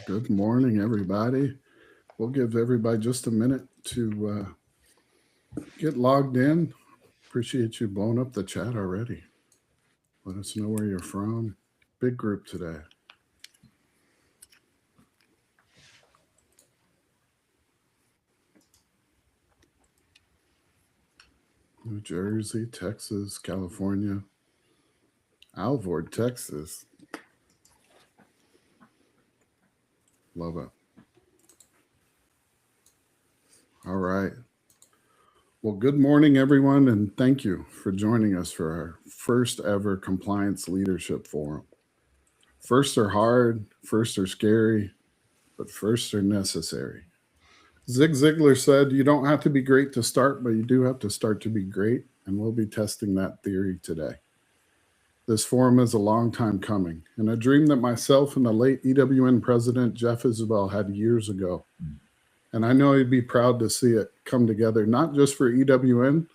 Good morning, everybody. We'll give everybody just a minute to get logged in. Appreciate you blowing up the chat already. Let us know where you're from. Big group today. New Jersey, Texas, California, Alvord, Texas. Love it. All right. Well, good morning, everyone, and thank you for joining us for our first ever Compliance Leadership Forum. Firsts are hard, firsts are scary, but firsts are necessary. Zig Ziglar said, you don't have to be great to start, but you do have to start to be great, and we'll be testing that theory today. This forum is a long time coming, and a dream that myself and the late EWN president, Jeff Isabel, had years ago. And I know he'd be proud to see it come together, not just for EWN,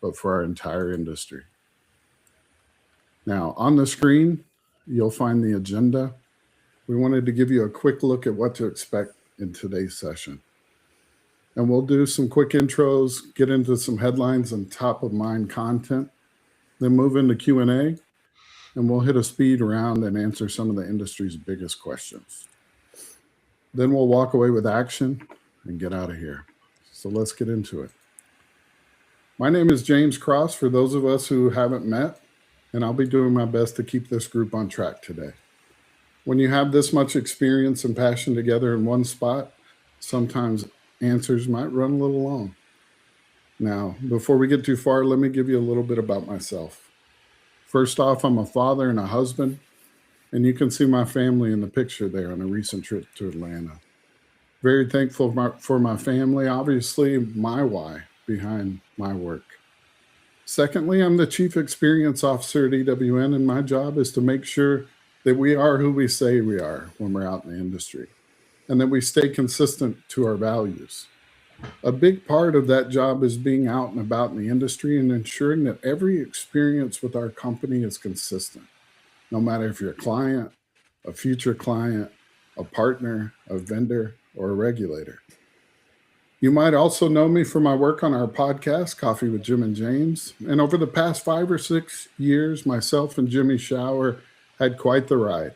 but for our entire industry. Now, on the screen, you'll find the agenda. We wanted to give you a quick look at what to expect in today's session. And we'll do some quick intros, get into some headlines and top-of-mind content, then move into Q&A, and we'll hit a speed round and answer some of the industry's biggest questions. Then we'll walk away with action and get out of here. So let's get into it. My name is James Cross, for those of us who haven't met, and I'll be doing my best to keep this group on track today. When you have this much experience and passion together in one spot, sometimes answers might run a little long. Now, before we get too far, let me give you a little bit about myself. First off, I'm a father and a husband, and you can see my family in the picture there on a recent trip to Atlanta. Very thankful for my family, obviously my why behind my work. Secondly, I'm the Chief Experience Officer at EWN, and my job is to make sure that we are who we say we are when we're out in the industry, and that we stay consistent to our values. A big part of that job is being out and about in the industry and ensuring that every experience with our company is consistent, no matter if you're a client, a future client, a partner, a vendor, or a regulator. You might also know me from my work on our podcast, Coffee with Jim and James. And over the past 5 or 6 years, myself and Jimmy Shower had quite the ride.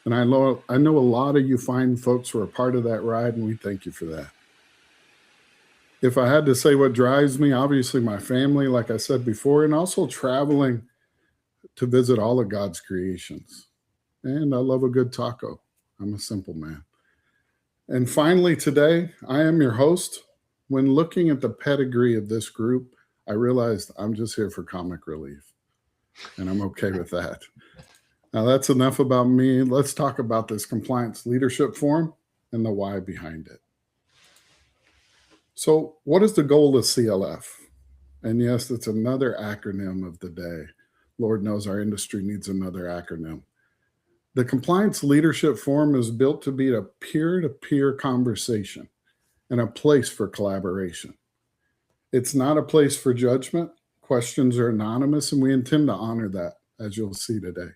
And I know a lot of you fine folks were a part of that ride, and we thank you for that. If I had to say what drives me, obviously my family, like I said before, and also traveling to visit all of God's creations. And I love a good taco. I'm a simple man. And finally, today, I am your host. When looking at the pedigree of this group, I realized I'm just here for comic relief, and I'm okay with that. Now, that's enough about me. Let's talk about this Compliance Leadership Forum and the why behind it. So, what is the goal of CLF? And yes, it's another acronym of the day. Lord knows our industry needs another acronym. The Compliance Leadership Forum is built to be a peer-to-peer conversation and a place for collaboration. It's not a place for judgment. Questions are anonymous, and we intend to honor that, as you'll see today.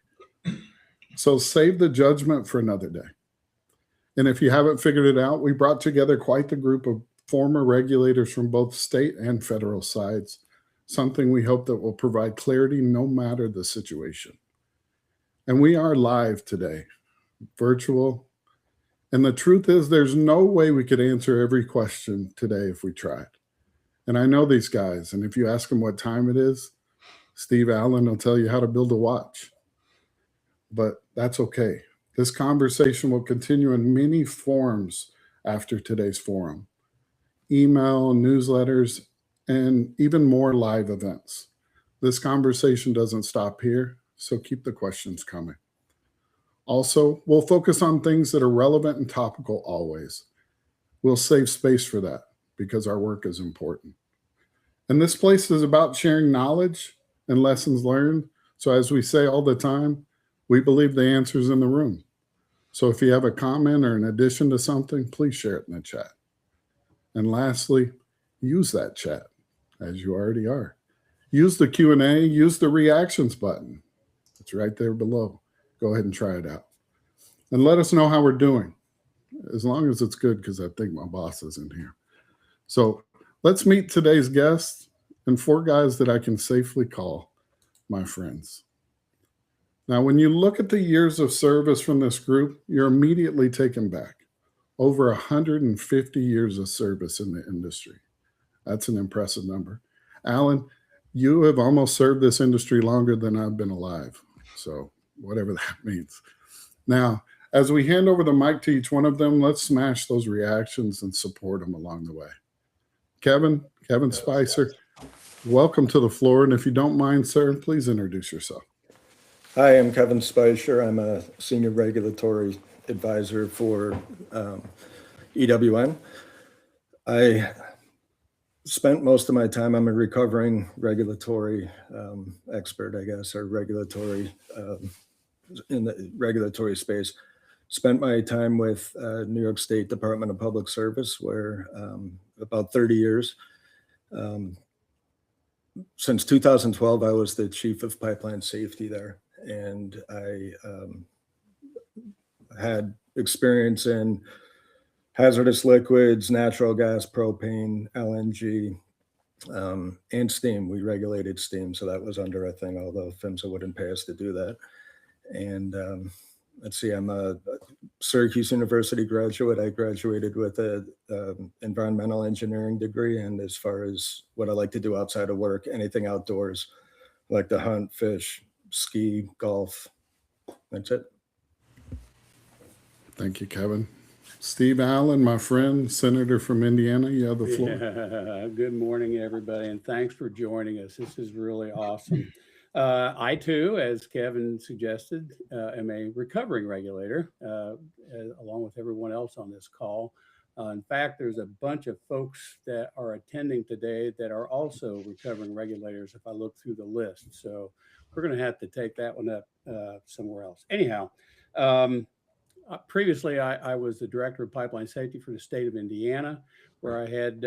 So save the judgment for another day. And if you haven't figured it out, we brought together quite the group of former regulators from both state and federal sides, something we hope that will provide clarity no matter the situation. And we are live today, virtual. And the truth is, there's no way we could answer every question today if we tried. And I know these guys, and if you ask them what time it is, Steve Allen will tell you how to build a watch. But that's okay. This conversation will continue in many forms after today's forum. Email, newsletters, and even more live events. This conversation doesn't stop here, so keep the questions coming. Also, we'll focus on things that are relevant and topical always. We'll save space for that because our work is important. And this place is about sharing knowledge and lessons learned. So as we say all the time, we believe the answer's in the room. So if you have a comment or an addition to something, please share it in the chat. And lastly, use that chat, as you already are. Use the Q&A, use the reactions button. It's right there below. Go ahead and try it out. And let us know how we're doing. as long as it's good, because I think my boss is in here. So let's meet today's guests and 4 guys that I can safely call my friends. Now, when you look at the years of service from this group, you're immediately taken back. Over 150 years of service in the industry. That's an impressive number. Alan, you have almost served this industry longer than I've been alive. So whatever that means. Now, as we hand over the mic to each one of them, let's smash those reactions and support them along the way. Kevin Speicher, welcome to the floor. And if you don't mind, sir, please introduce yourself. Hi, I'm Kevin Speicher. I'm a senior regulatory advisor for EWN. I spent most of my time, I'm a recovering regulatory expert, I guess, or regulatory in the regulatory space. Spent my time with New York State Department of Public Service, where about 30 years. Since 2012, I was the chief of pipeline safety there. And I had experience in hazardous liquids, natural gas, propane, LNG, and steam. We regulated steam, so that was under a thing, although PHMSA wouldn't pay us to do that. And let's see, I'm a Syracuse University graduate. I graduated with an environmental engineering degree. And as far as what I like to do outside of work, anything outdoors, I like to hunt, fish, ski, golf. That's it. Thank you, Kevin. Steve Allen, my friend, Senator from Indiana, you have the floor. Yeah. Good morning, everybody, and thanks for joining us. This is really awesome. I, too, as Kevin suggested, am a recovering regulator, along with everyone else on this call. In fact, there's a bunch of folks that are attending today that are also recovering regulators if I look through the list. So we're going to have to take that one up somewhere else. Anyhow, previously I was the director of pipeline safety for the state of Indiana, where I had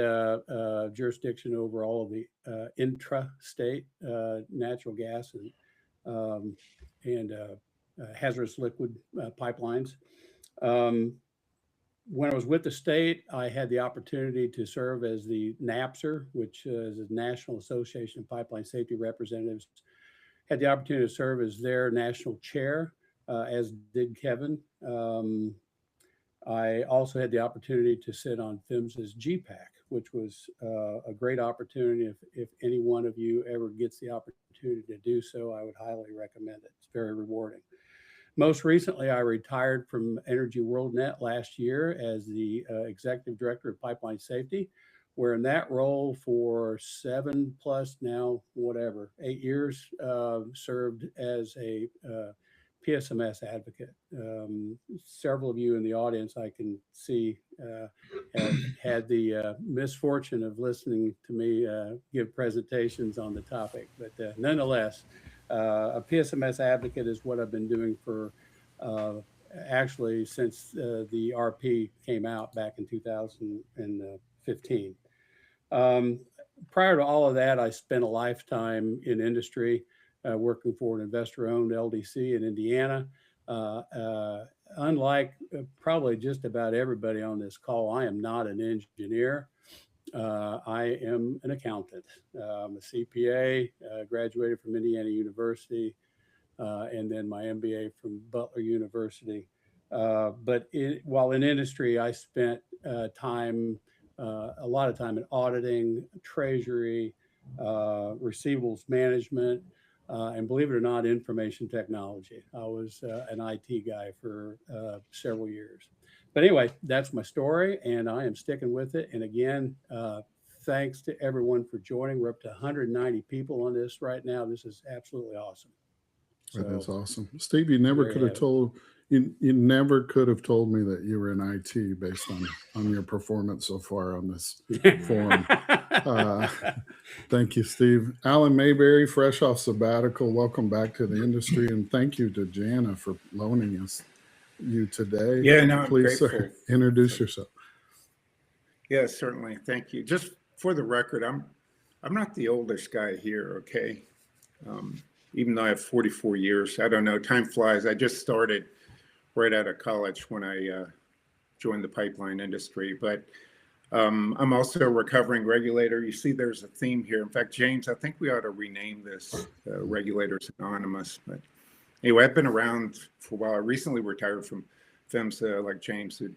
jurisdiction over all of the intra-state natural gas and hazardous liquid pipelines. When I was with the state, I had the opportunity to serve as the NAPSR, which is the National Association of Pipeline Safety Representatives. Had the opportunity to serve as their national chair, as did Kevin. I also had the opportunity to sit on PHMSA's GPAC, which was a great opportunity. If any one of you ever gets the opportunity to do so, I would highly recommend it. It's very rewarding. Most recently, I retired from Energy WorldNet last year as the executive director of pipeline safety, where in that role for 7+ now, 8 years, served as a PSMS advocate. Several of you in the audience, I can see, have had the misfortune of listening to me give presentations on the topic. But nonetheless, a PSMS advocate is what I've been doing for actually since the RP came out back in 2015. Prior to all of that, I spent a lifetime in industry, working for an investor-owned LDC in Indiana. Unlike probably just about everybody on this call, I am not an engineer. I am an accountant. I'm a CPA, graduated from Indiana University, and then my MBA from Butler University. But while in industry, I spent a lot of time in auditing, treasury, receivables management, and believe it or not, information technology. I was an IT guy for several years. But anyway, that's my story, and I am sticking with it. And again, thanks to everyone for joining. We're up to 190 people on this right now. This is absolutely awesome. That is awesome. Steve, you never could have told me that you were in IT based on your performance so far on this forum. Thank you, Steve. Alan Mayberry, fresh off sabbatical, welcome back to the industry, and thank you to Jana for loaning us you today. Yeah, no, please, sir, introduce yourself. Yes, certainly. Thank you. Just for the record, I'm not the oldest guy here, okay? Even though I have 44 years, I don't know, time flies. I just started right out of college when I joined the pipeline industry. But I'm also a recovering regulator. You see there's a theme here. In fact, James, I think we ought to rename this Regulators Anonymous. But anyway, I've been around for a while. I recently retired from PHMSA, like James had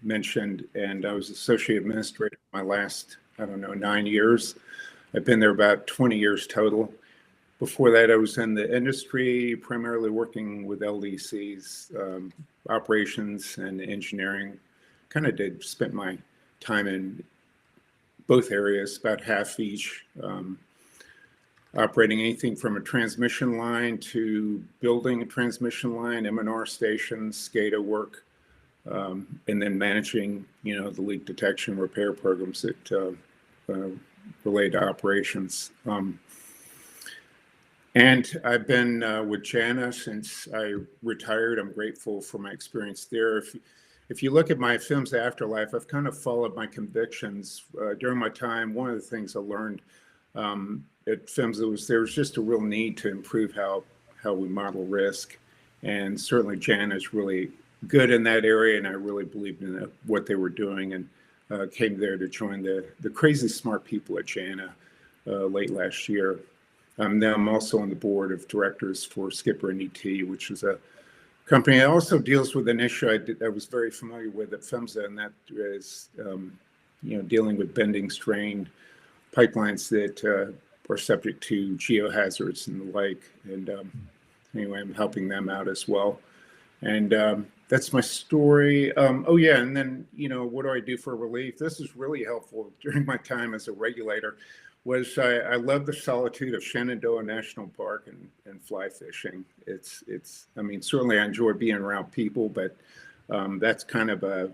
mentioned, and I was associate administrator my last, 9 years. I've been there about 20 years total. Before that, I was in the industry, primarily working with LDCs, operations and engineering. Kind of spent my time in both areas, about half each, operating anything from a transmission line to building a transmission line, M&R stations, SCADA work, and then managing, the leak detection repair programs that relate to operations. And I've been with JANA since I retired. I'm grateful for my experience there. If you look at my PHMSA afterlife, I've kind of followed my convictions. During my time, one of the things I learned at PHMSA was there was just a real need to improve how we model risk. And certainly JANA is really good in that area, and I really believed in what they were doing, and came there to join the crazy smart people at JANA late last year. Now I'm also on the board of directors for Skipper and ET, which is a company that also deals with an issue I was very familiar with at PHMSA, and that is, dealing with bending strain pipelines that are subject to geohazards and the like. And anyway, I'm helping them out as well. And that's my story. And then, what do I do for relief? This is really helpful during my time as a regulator. I love the solitude of Shenandoah National Park and fly fishing. Certainly I enjoy being around people, but that's kind of a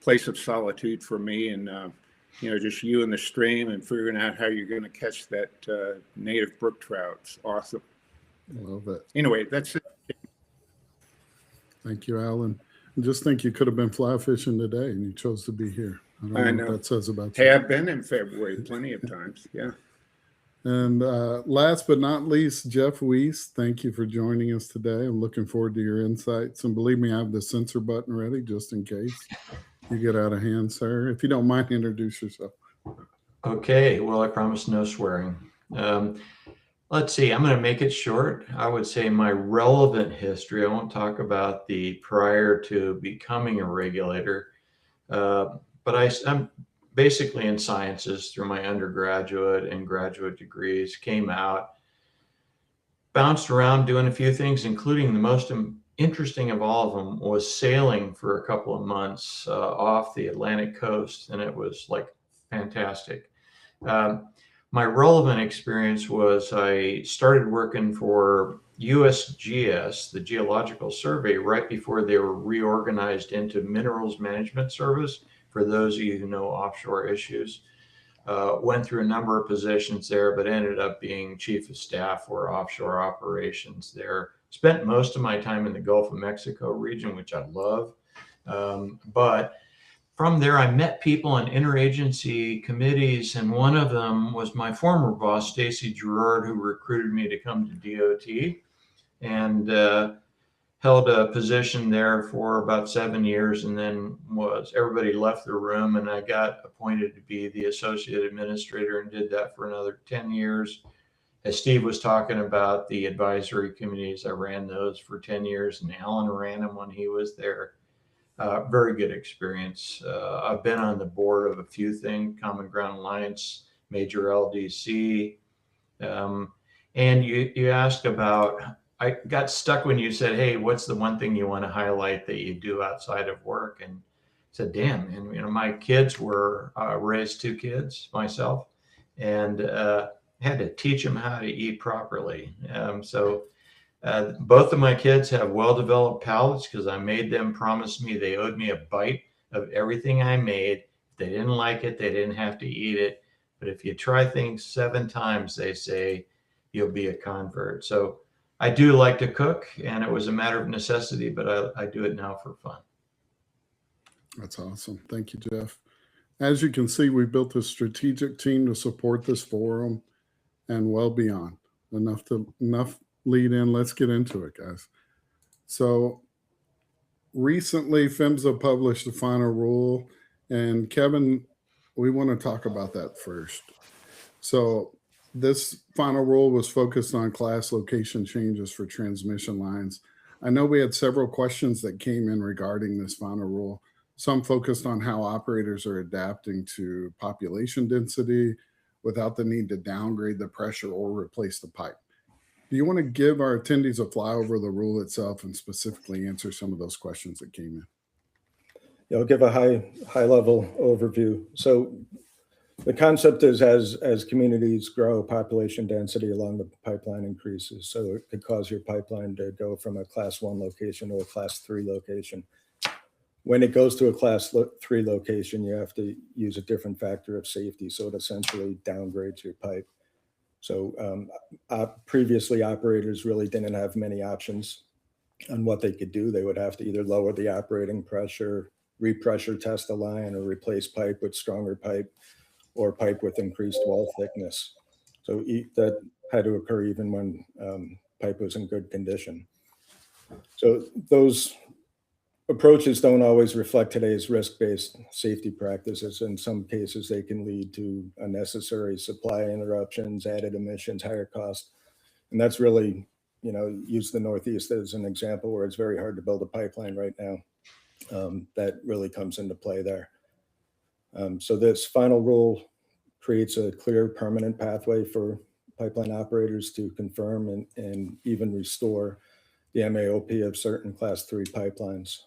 place of solitude for me. And, just you and the stream and figuring out how you're going to catch that native brook trout. It's awesome. I love it. Anyway, that's it. Thank you, Alan. I just think you could have been fly fishing today and you chose to be here. I know what that says about you. Hey, I've been in February plenty of times. Yeah. And last but not least, Jeff Wiese, thank you for joining us today. I'm looking forward to your insights. And believe me, I have the censor button ready just in case you get out of hand, sir. If you don't mind, introduce yourself. Okay. Well, I promise no swearing. Let's see. I'm going to make it short. I would say my relevant history. I won't talk about the prior to becoming a regulator. But I'm basically in sciences through my undergraduate and graduate degrees, came out, bounced around doing a few things, including the most interesting of all of them was sailing for a couple of months off the Atlantic coast. And it was like fantastic. My relevant experience was I started working for USGS, the Geological Survey, right before they were reorganized into Minerals Management Service. For those of you who know offshore issues, went through a number of positions there, but ended up being chief of staff for offshore operations there. Spent most of my time in the Gulf of Mexico region, which I love. But from there, I met people in interagency committees, and one of them was my former boss, Stacy Gerard, who recruited me to come to DOT, and held a position there for about 7 years, and then everybody left the room, and I got appointed to be the associate administrator and did that for another 10 years. As Steve was talking about the advisory committees, I ran those for 10 years, and Alan ran them when he was there. Very good experience. I've been on the board of a few things, Common Ground Alliance, Major LDC. And you asked about, I got stuck when you said, hey, what's the one thing you want to highlight that you do outside of work? And I said, damn, and my kids were, raised 2 kids myself, and had to teach them how to eat properly. Both of my kids have well-developed palates because I made them promise me they owed me a bite of everything I made. If they didn't like it, they didn't have to eat it. But if you try things 7 times, they say you'll be a convert. So I do like to cook, and it was a matter of necessity, but I do it now for fun. That's awesome. Thank you, Jeff. As you can see, we built a strategic team to support this forum and well beyond. Enough lead in. Let's get into it, guys. So recently PHMSA published the final rule, and Kevin, we want to talk about that first. So this final rule was focused on class location changes for transmission lines. I know we had several questions that came in regarding this final rule. Some focused on how operators are adapting to population density without the need to downgrade the pressure or replace the pipe. Do you want to give our attendees a flyover of the rule itself and specifically answer some of those questions that came in? Yeah, I'll give a high level overview. So the concept is as communities grow, population density along the pipeline increases. So it could cause your pipeline to go from a class 1 location to a class 3 location. When it goes to a class 3 location, you have to use a different factor of safety. So it essentially downgrades your pipe. So previously operators really didn't have many options on what they could do. They would have to either lower the operating pressure, repressure test a line, or replace pipe with stronger pipe, or pipe with increased wall thickness. So that had to occur even when pipe was in good condition. So those approaches don't always reflect today's risk-based safety practices. In some cases, they can lead to unnecessary supply interruptions, added emissions, higher cost. And that's really, use the Northeast as an example where it's very hard to build a pipeline right now. That really comes into play there. So this final rule creates a clear permanent pathway for pipeline operators to confirm and even restore the MAOP of certain class 3 pipelines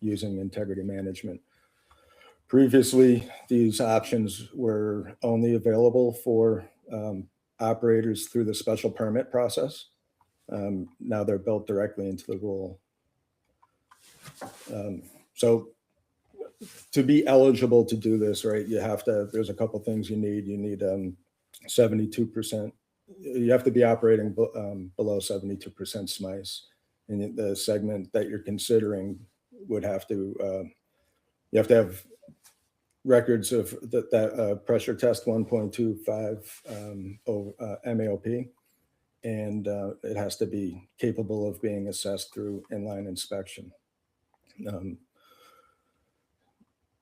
using integrity management. Previously, these options were only available for operators through the special permit process. Now they're built directly into the rule. So to be eligible to do this, right, you have to, there's a couple things you need. You need 72%. You have to be operating below 72% SMICE. And the segment that you're considering would have to, you have to have records of that pressure test 1.25 MAOP. And it has to be capable of being assessed through inline inspection.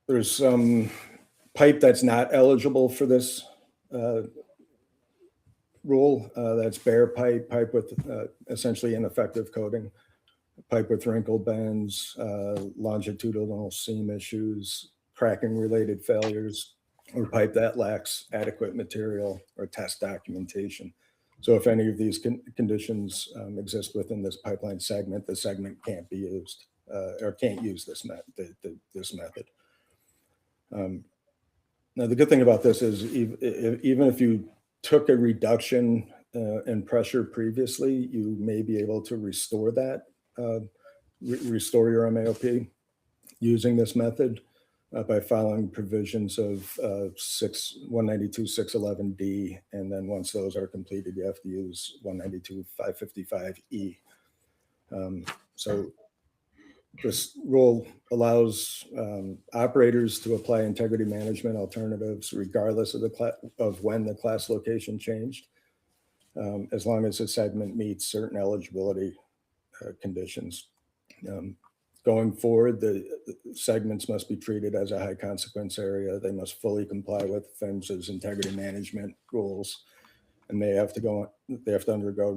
There's some pipe that's not eligible for this rule. That's bare pipe with essentially ineffective coating, pipe with wrinkle bends, longitudinal seam issues, cracking related failures, or pipe that lacks adequate material or test documentation. So if any of these conditions exist within this pipeline segment, the segment can't be used or can't use this method. Now, the good thing about this is even if you took a reduction in pressure previously, you may be able to restore that, restore your MAOP using this method by following provisions of 192.611D. And then once those are completed, you have to use 192.555E. So this rule allows operators to apply integrity management alternatives regardless of when the class location changed, as long as the segment meets certain eligibility conditions. Going forward, the segments must be treated as a high consequence area. They must fully comply with PHMSA's integrity management rules, and they have to undergo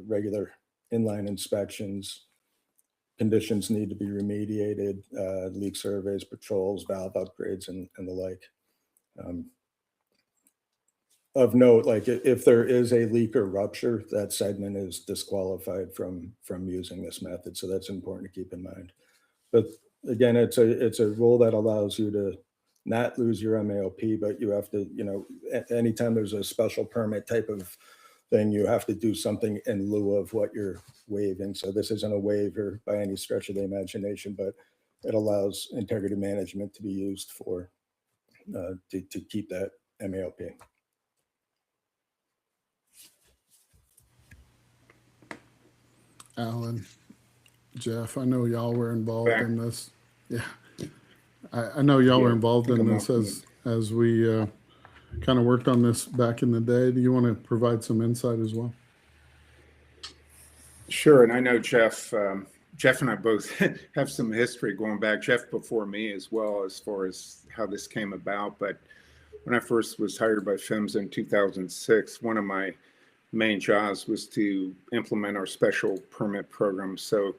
regular inline inspections. Conditions need to be remediated, leak surveys, patrols, valve upgrades, and the like. Of note, like if there is a leak or rupture, that segment is disqualified from using this method. So that's important to keep in mind. But again, it's a rule that allows you to not lose your MAOP, but you have to, anytime there's a special permit type of thing, you have to do something in lieu of what you're waiving. So this isn't a waiver by any stretch of the imagination, but it allows integrity management to be used for to keep that MAOP. Alan, Jeff, I know y'all were involved in this. Yeah, I know y'all were involved in this as we kind of worked on this back in the day. Do you want to provide some insight as well? Sure, and I know Jeff Jeff and I both have some history going back. Jeff before me as well, as far as how this came about. But when I first was hired by PHMSA in 2006, one of my main jobs was to implement our special permit program. So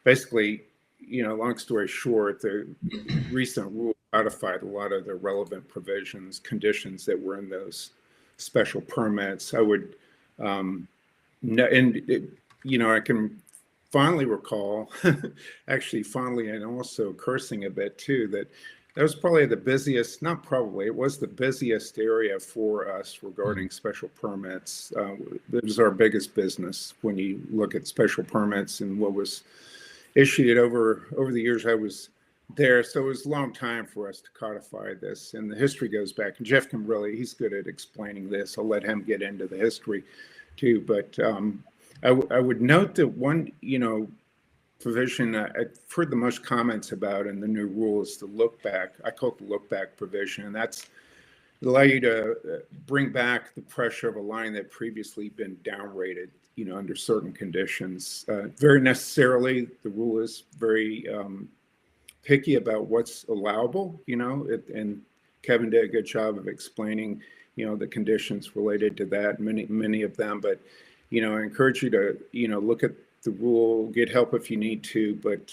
basically, long story short, the recent rule codified a lot of the relevant provisions, conditions that were in those special permits. I would, I can fondly recall, actually fondly and also cursing a bit too, that was probably the busiest, not probably, it was the busiest area for us regarding special permits. It was our biggest business when you look at special permits and what was issued over the years I was there. So it was a long time for us to codify this. And the history goes back, and Jeff can he's good at explaining this. I'll let him get into the history too. But I would note that one, provision I've heard the most comments about in the new rule is the look back. I call it the look back provision. And that's allow you to bring back the pressure of a line that previously been downrated, under certain conditions. Very necessarily, the rule is very picky about what's allowable, and Kevin did a good job of explaining, the conditions related to that, many of them. But, I encourage you to, look at the rule, get help if you need to, but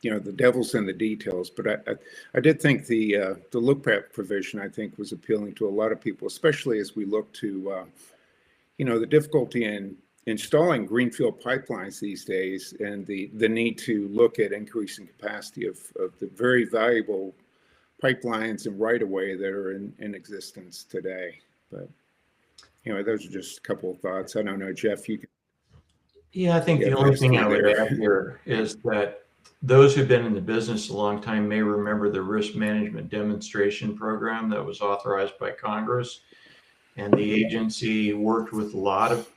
the devil's in the details. But I did think the look back provision, I think, was appealing to a lot of people, especially as we look to the difficulty in installing greenfield pipelines these days, and the need to look at increasing capacity of the very valuable pipelines and right of way that are in existence today. But those are just a couple of thoughts. I don't know, Jeff, you can. Yeah, I think the only thing I would add here is that those who've been in the business a long time may remember the risk management demonstration program that was authorized by Congress. And the agency worked with a lot of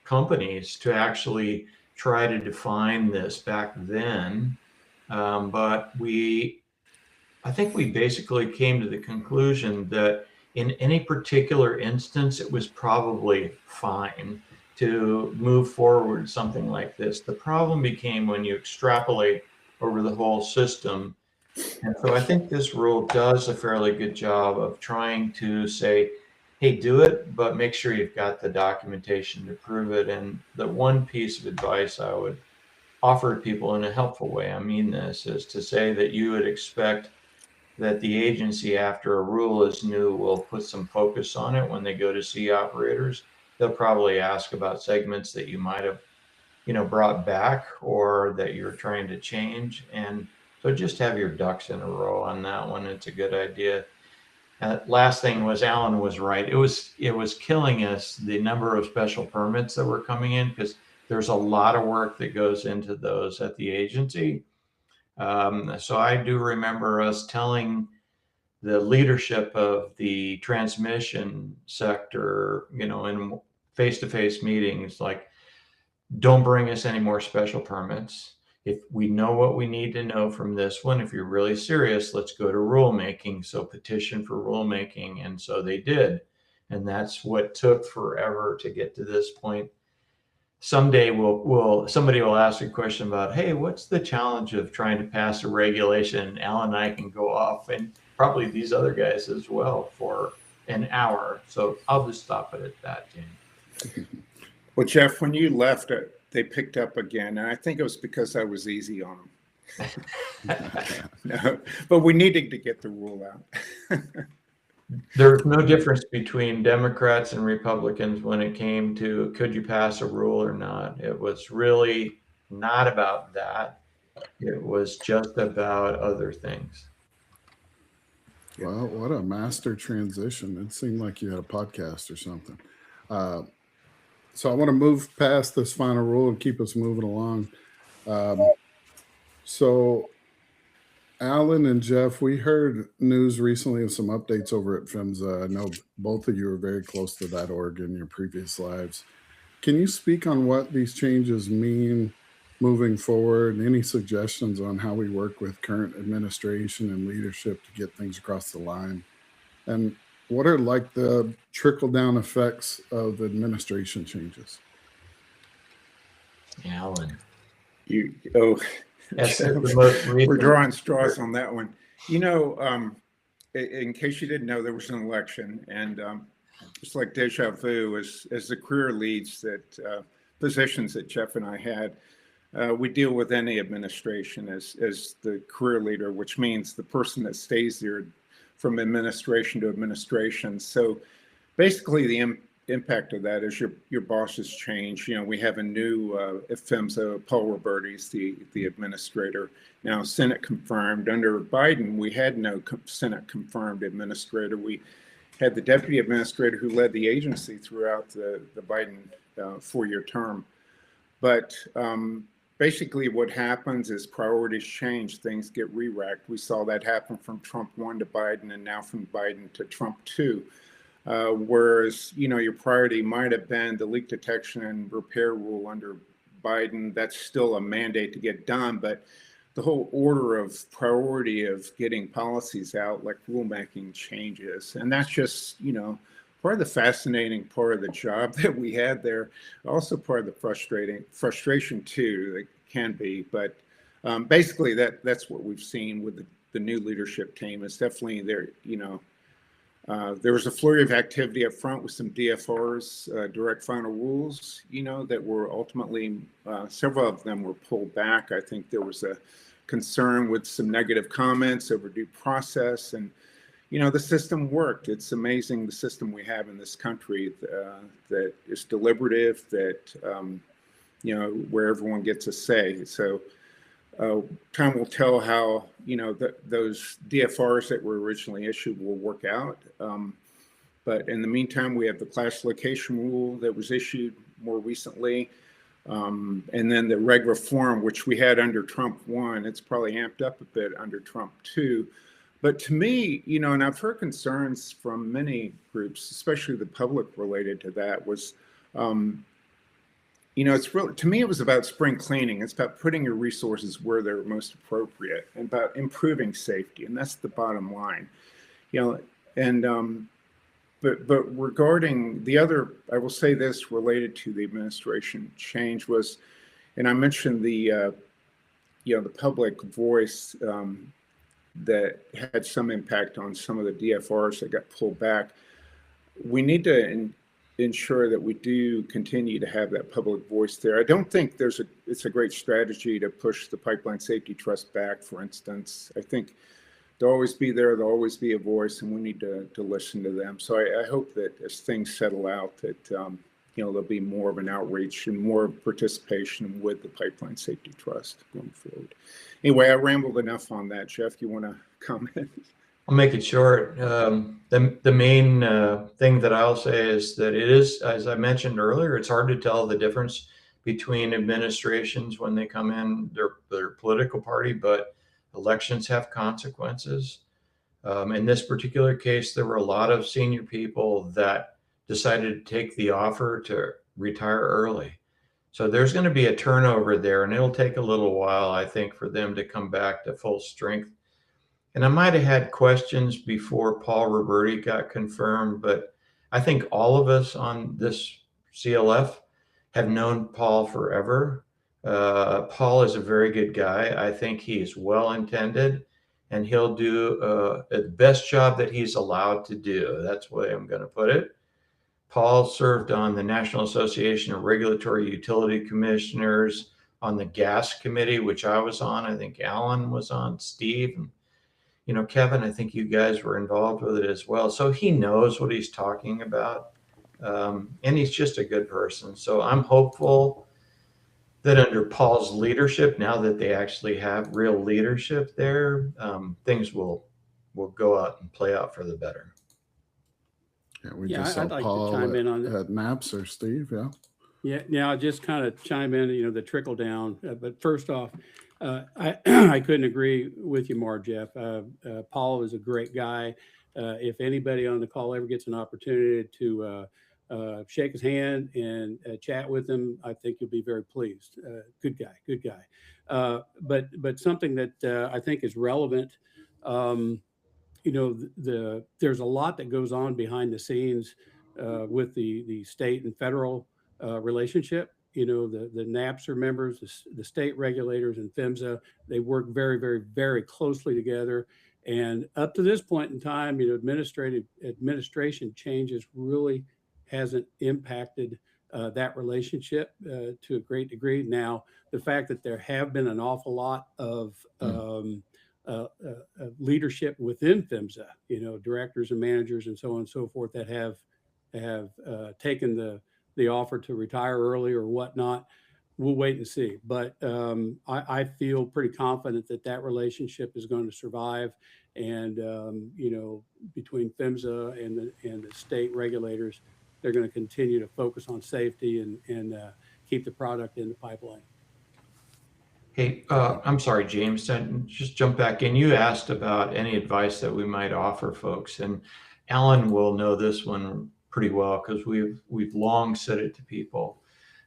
companies to actually try to define this back then. But I think we basically came to the conclusion that in any particular instance, it was probably fine to move forward something like this. The problem became when you extrapolate over the whole system. And so I think this rule does a fairly good job of trying to say, hey, do it, but make sure you've got the documentation to prove it. And the one piece of advice I would offer to people in a helpful way, I mean this, is to say that you would expect that the agency, after a rule is new, will put some focus on it when they go to see operators. They'll probably ask about segments that you might have, brought back or that you're trying to change. And so just have your ducks in a row on that one. It's a good idea. Last thing was, Alan was right. It was killing us, the number of special permits that were coming in, because there's a lot of work that goes into those at the agency. So I do remember us telling the leadership of the transmission sector, in face-to-face meetings, like, don't bring us any more special permits. If we know what we need to know from this one, if you're really serious, let's go to rulemaking. So petition for rulemaking. And so they did. And that's what took forever to get to this point. Someday somebody will ask a question about, hey, what's the challenge of trying to pass a regulation? And Alan and I can go off, and probably these other guys as well, for an hour. So I'll just stop it at that, James. Well, Jeff, when you left, they picked up again, and I think it was because I was easy on them. No, but we needed to get the rule out. There's no difference between Democrats and Republicans when it came to could you pass a rule or not. It was really not about that. It was just about other things. Well, what a master transition. It seemed like you had a podcast or something. So I want to move past this final rule and keep us moving along. So Alan and Jeff, we heard news recently of some updates over at PHMSA. I know both of you are very close to that org in your previous lives. Can you speak on what these changes mean moving forward, and any suggestions on how we work with current administration and leadership to get things across the line? And what are like the trickle-down effects of administration changes? Alan. That's Jeff, the most we're recent. drawing straws on that one. In case you didn't know, there was an election, and it's like deja vu as the career leads that positions that Jeff and I had. We deal with any administration as the career leader, which means the person that stays there from administration to administration. So basically the impact of that is your bosses change. We have a new PHMSA, Paul Roberti's the administrator. Now Senate confirmed. Under Biden, we had no Senate confirmed administrator. We had the deputy administrator who led the agency throughout the Biden 4-year term. But basically what happens is priorities change, things get re-racked. We saw that happen from Trump 1 to Biden, and now from Biden to Trump 2. Whereas, your priority might have been the leak detection and repair rule under Biden. That's still a mandate to get done, but the whole order of priority of getting policies out, like rulemaking, changes. And that's just, part of the fascinating part of the job that we had there. Also part of the frustration too, that can be. But basically that's what we've seen with the new leadership team. It's definitely there, there was a flurry of activity up front with some DFRs, direct final rules, that were ultimately, several of them were pulled back. I think there was a concern with some negative comments over due process, and the system worked. It's amazing the system we have in this country that is deliberative, that where everyone gets a say. So time will tell how those DFRs that were originally issued will work out. But in the meantime, we have the classification rule that was issued more recently. And then the reg reform, which we had under Trump 1, it's probably amped up a bit under Trump 2. But to me, and I've heard concerns from many groups, especially the public related to that, was, it's really, to me, it was about spring cleaning. It's about putting your resources where they're most appropriate and about improving safety. And that's the bottom line, But regarding the other, I will say this related to the administration change was, and I mentioned the public voice that had some impact on some of the DFRs that got pulled back. We need to ensure that we do continue to have that public voice there. I don't think it's a great strategy to push the Pipeline Safety Trust back, for instance. I think they'll always be there, there'll always be a voice, and we need to listen to them. So I hope that as things settle out that there'll be more of an outreach and more participation with the Pipeline Safety Trust going forward. Anyway, I rambled enough on that. Jeff, you want to comment? I'll make it short. The main thing that I'll say is that it is, as I mentioned earlier, it's hard to tell the difference between administrations when they come in, their political party, but elections have consequences. In this particular case, there were a lot of senior people that decided to take the offer to retire early. So there's going to be a turnover there, and it'll take a little while, I think, for them to come back to full strength. And I might have had questions before Paul Roberti got confirmed, but I think all of us on this CLF have known Paul forever. Paul is a very good guy. I think he is well-intended, and he'll do the best job that he's allowed to do. That's the way I'm going to put it. Paul served on the National Association of Regulatory Utility Commissioners, on the gas committee, which I was on. I think Alan was on, Steve, and Kevin, I think you guys were involved with it as well. So he knows what he's talking about. And he's just a good person. So I'm hopeful that under Paul's leadership, now that they actually have real leadership there, things will go out and play out for the better. Yeah, we just saw I'd like Paul to chime in on at MAPS, or Steve, yeah. Yeah, I'll just kind of chime in, the trickle down. But first off, I couldn't agree with you more, Jeff. Paul is a great guy. If anybody on the call ever gets an opportunity to shake his hand and chat with him, I think you'll be very pleased. Good guy. But something that I think is relevant, there's a lot that goes on behind the scenes with the state and federal relationship. the NAPSR members, the state regulators and PHMSA, they work very, very, very closely together. And up to this point in time, administration changes really hasn't impacted that relationship to a great degree. Now, the fact that there have been an awful lot of leadership within PHMSA, directors and managers and so on and so forth that have taken the offer to retire early or whatnot, we'll wait and see. But I feel pretty confident that relationship is going to survive. And, between PHMSA and the state regulators, they're going to continue to focus on safety and keep the product in the pipeline. Hey, I'm sorry, James, just jump back in. You asked about any advice that we might offer folks, and Alan will know this one pretty well because we've long said it to people.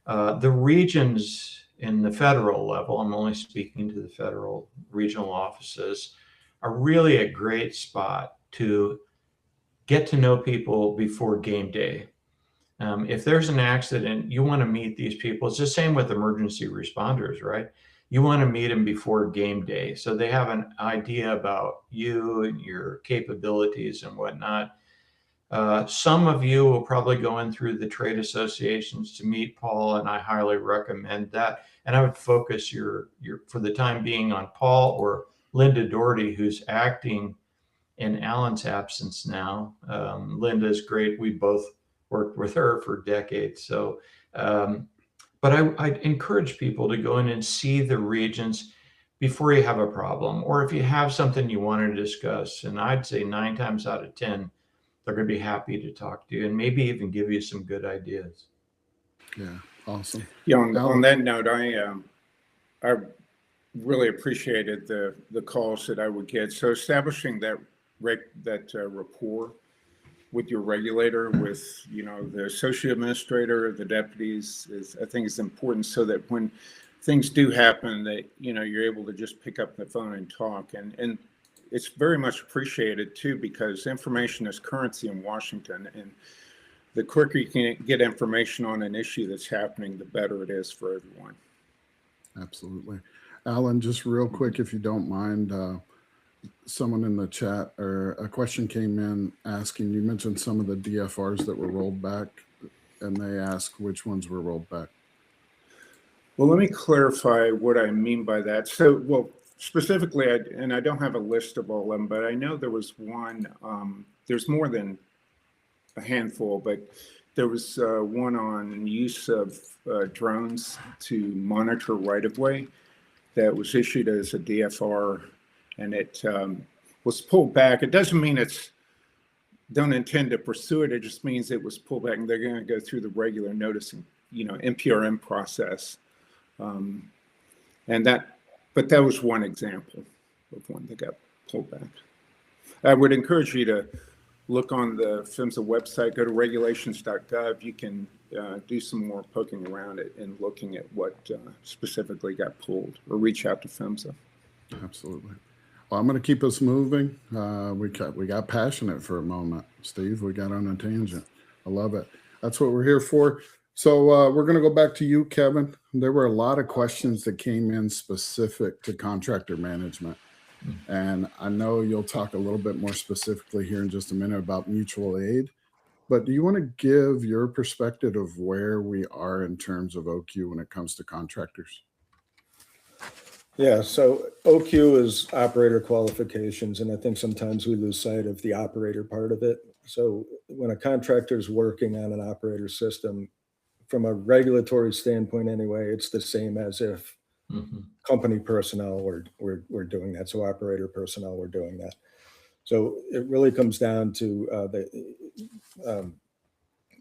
The regions in the federal level, I'm only speaking to the federal regional offices, are really a great spot to get to know people before game day. If there's an accident, you want to meet these people. It's the same with emergency responders, right? You want to meet them before game day so they have an idea about you and your capabilities and whatnot. Some of you will probably go in through the trade associations to meet Paul, and I highly recommend that. And I would focus your for the time being on Paul or Linda Doherty, who's acting in Alan's absence now. Linda's great. We both worked with her for decades. So, but I encourage people to go in and see the regions before you have a problem, or if you have something you want to discuss. And I'd say 9 times out of 10, they're going to be happy to talk to you and maybe even give you some good ideas. Yeah, awesome. Yeah, on that note, I really appreciated the calls that I would get. So establishing that rapport with your regulator, with the associate administrator, the deputies, I think is important, so that when things do happen, that you're able to just pick up the phone and talk. And it's very much appreciated too, because information is currency in Washington, and the quicker you can get information on an issue that's happening, the better it is for everyone. Absolutely. Alan, just real quick, if you don't mind, someone in the chat or a question came in asking, you mentioned some of the DFRs that were rolled back, and they asked which ones were rolled back. Well, let me clarify what I mean by that. So, well, specifically, and I don't have a list of all of them, but I know there was one, there's more than a handful, but there was one on use of drones to monitor right-of-way that was issued as a DFR, and it was pulled back. It doesn't mean don't intend to pursue it. It just means it was pulled back, and they're going to go through the regular noticing, NPRM process. But that was one example of one that got pulled back. I would encourage you to look on the PHMSA website, go to regulations.gov. You can do some more poking around it and looking at what specifically got pulled, or reach out to PHMSA. Absolutely. Well, I'm going to keep us moving. We got passionate for a moment, Steve. We got on a tangent. I love it. That's what we're here for. So we're going to go back to you, Kevin. There were a lot of questions that came in specific to contractor management. And I know you'll talk a little bit more specifically here in just a minute about mutual aid. But do you want to give your perspective of where we are in terms of OQ when it comes to contractors? Yeah, so OQ is operator qualifications, and I think sometimes we lose sight of the operator part of it. So when a contractor is working on an operator system, from a regulatory standpoint anyway, it's the same as if company personnel were doing that. So operator personnel were doing that. So it really comes down to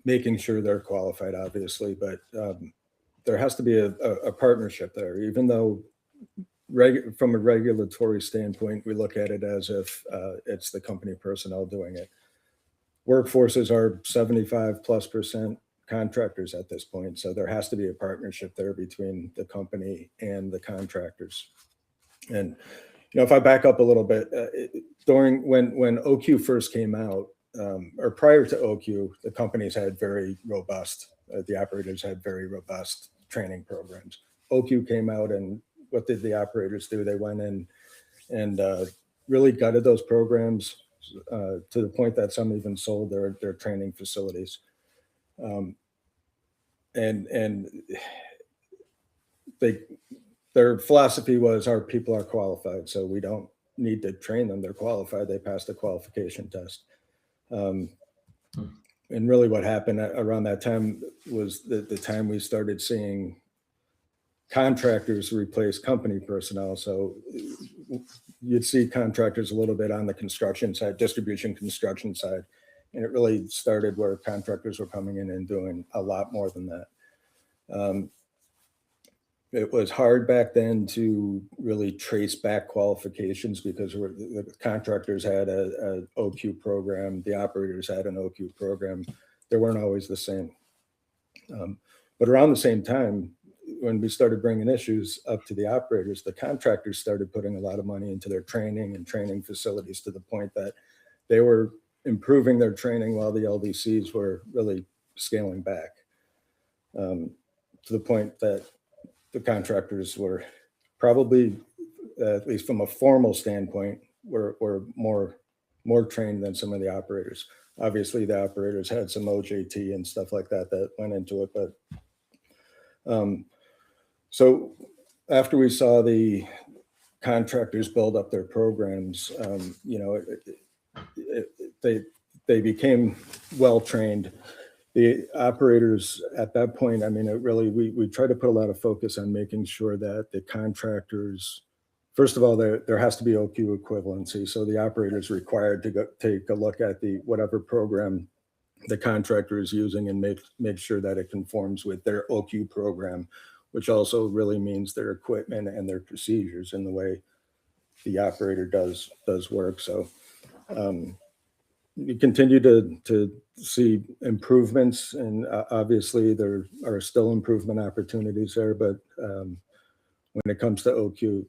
making sure they're qualified, obviously, but there has to be a partnership there, even though from a regulatory standpoint, we look at it as if it's the company personnel doing it. Workforces are 75+% contractors at this point. So there has to be a partnership there between the company and the contractors. And, if I back up a little bit, during when OQ first came out, or prior to OQ, the companies had very robust, the operators had very robust training programs. OQ came out, and what did the operators do? They went in and really gutted those programs to the point that some even sold their training facilities. And their philosophy was, our people are qualified, so we don't need to train them. They're qualified. They passed the qualification test. And really what happened around that time was the time we started seeing contractors replace company personnel. So you'd see contractors a little bit on the construction side, distribution construction side. And it really started where contractors were coming in and doing a lot more than that. It was hard back then to really trace back qualifications because the contractors had a OQ program, the operators had an OQ program. They weren't always the same. But around the same time, when we started bringing issues up to the operators, the contractors started putting a lot of money into their training and training facilities, to the point that they were improving their training while the LDCs were really scaling back, to the point that the contractors were probably, at least from a formal standpoint, were more trained than some of the operators. Obviously, the operators had some OJT and stuff like that went into it. But so after we saw the contractors build up their programs, they became well trained. The operators at that point, I mean, we try to put a lot of focus on making sure that the contractors, first of all, there has to be OQ equivalency. So the operator is required to take a look at whatever program the contractor is using and make sure that it conforms with their OQ program, which also really means their equipment and their procedures and the way the operator does work. So we continue to see improvements, and obviously there are still improvement opportunities there. But when it comes to OQ,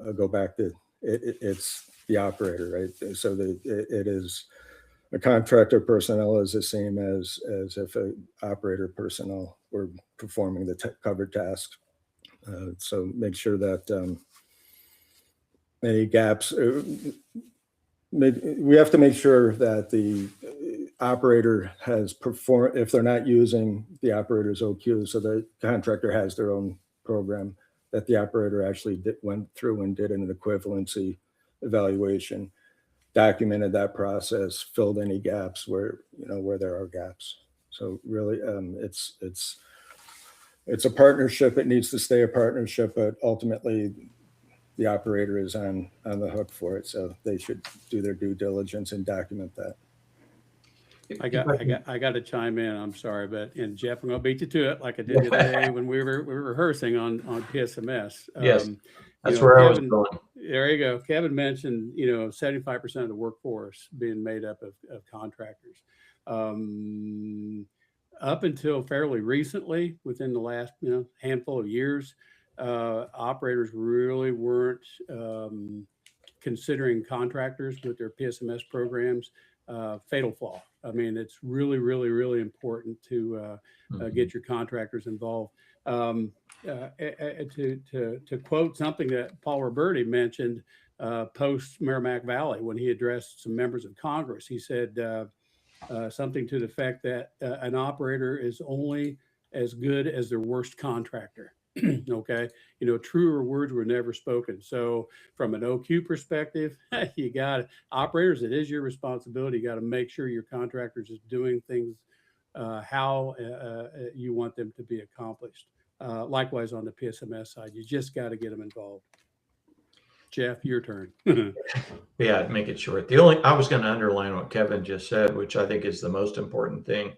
I'll go back to it's the operator, right? So it is a contractor personnel is the same as if an operator personnel were performing the covered task. So make sure that any gaps. We have to make sure that the operator has performed, if they're not using the operator's OQ, so the contractor has their own program, that the operator actually went through and did an equivalency evaluation, documented that process, filled any gaps where there are gaps. So really, it's a partnership. It needs to stay a partnership, but ultimately, the operator is on the hook for it, so they should do their due diligence and document that. I got to chime in. I'm sorry, and Jeff, I'm going to beat you to it like I did the other day when we were rehearsing on PSMS. Yes, that's where I was going. There you go. Kevin mentioned 75% of the workforce being made up of contractors. Up until fairly recently, within the last handful of years, operators really weren't considering contractors with their PSMS programs fatal flaw. I mean, it's really, really, really important to get your contractors involved. To quote something that Paul Roberti mentioned post Merrimack Valley when he addressed some members of Congress, he said something to the effect that an operator is only as good as their worst contractor. Okay, truer words were never spoken. So from an OQ perspective, you got operators, it is your responsibility. You got to make sure your contractors is doing things how you want them to be accomplished. Likewise on the PSMS side, you just got to get them involved. Jeff, your turn. Yeah, make it short. I was going to underline what Kevin just said, which I think is the most important thing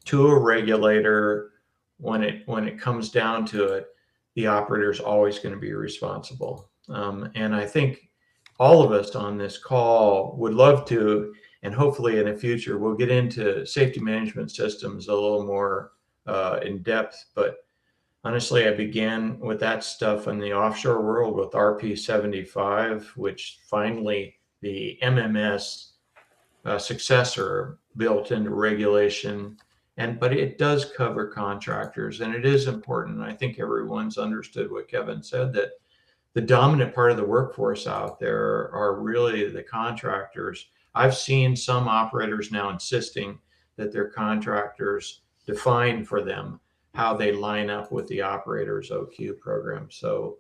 to a regulator. When it comes down to it, the operator is always going to be responsible. And I think all of us on this call would love to, and hopefully in the future, we'll get into safety management systems a little more in depth. But honestly, I began with that stuff in the offshore world with RP75, which finally the MMS successor built into regulation but it does cover contractors, and it is important. I think everyone's understood what Kevin said, that the dominant part of the workforce out there are really the contractors. I've seen some operators now insisting that their contractors define for them how they line up with the operator's OQ program. So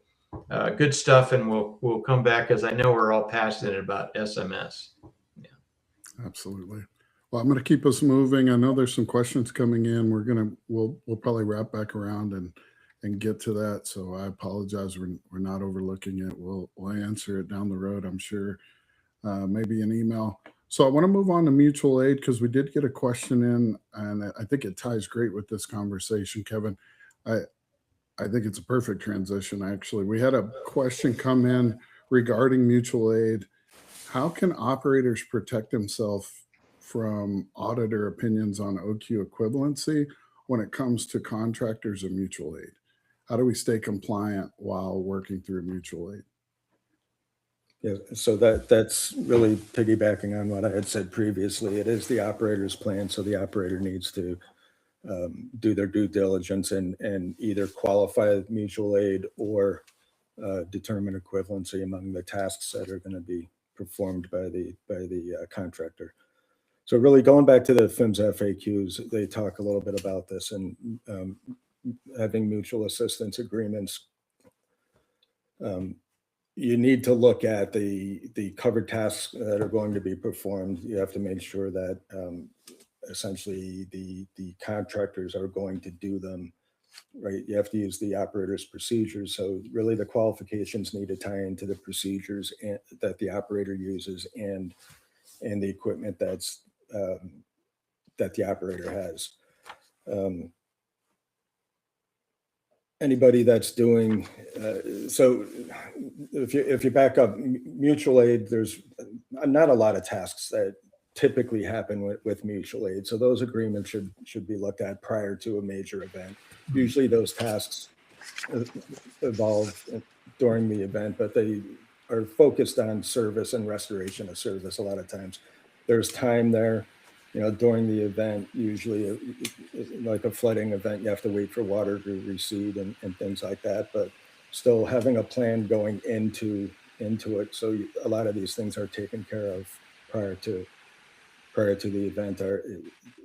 good stuff, and we'll come back, because I know we're all passionate about SMS. Yeah. Absolutely. Well, I'm going to keep us moving. I know there's some questions coming in. We'll probably wrap back around and get to that. So I apologize. We're not overlooking it. We'll answer it down the road, I'm sure. Maybe an email. So I want to move on to mutual aid, because we did get a question in, and I think it ties great with this conversation, Kevin. I think it's a perfect transition, actually. We had a question come in regarding mutual aid. How can operators protect themselves from auditor opinions on OQ equivalency when it comes to contractors and mutual aid? How do we stay compliant while working through mutual aid? Yeah, so that's really piggybacking on what I had said previously. It is the operator's plan, so the operator needs to do their due diligence and either qualify mutual aid or determine equivalency among the tasks that are going to be performed by the contractor. So really going back to the PHMSA FAQs, they talk a little bit about this, and having mutual assistance agreements. You need to look at the covered tasks that are going to be performed. You have to make sure that essentially the contractors are going to do them, right? You have to use the operator's procedures. So really the qualifications need to tie into the procedures that the operator uses and the equipment that the operator has. Anybody that's doing, so if you back up, mutual aid, there's not a lot of tasks that typically happen with mutual aid. So those agreements should be looked at prior to a major event. Usually those tasks evolve during the event, but they are focused on service and restoration of service. A lot of times there's time there. You know, during the event, usually like a flooding event, you have to wait for water to recede and things like that, but still having a plan going into it. So a lot of these things are taken care of prior to the event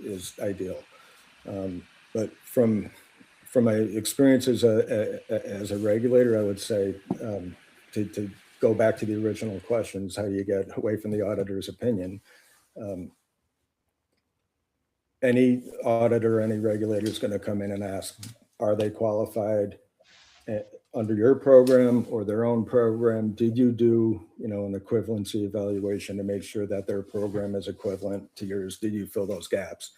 is ideal. But from my experience as a regulator, I would say to go back to the original questions, how do you get away from the auditor's opinion? Any auditor, any regulator is going to come in and ask, are they qualified under your program or their own program? Did you do, an equivalency evaluation to make sure that their program is equivalent to yours? Did you fill those gaps?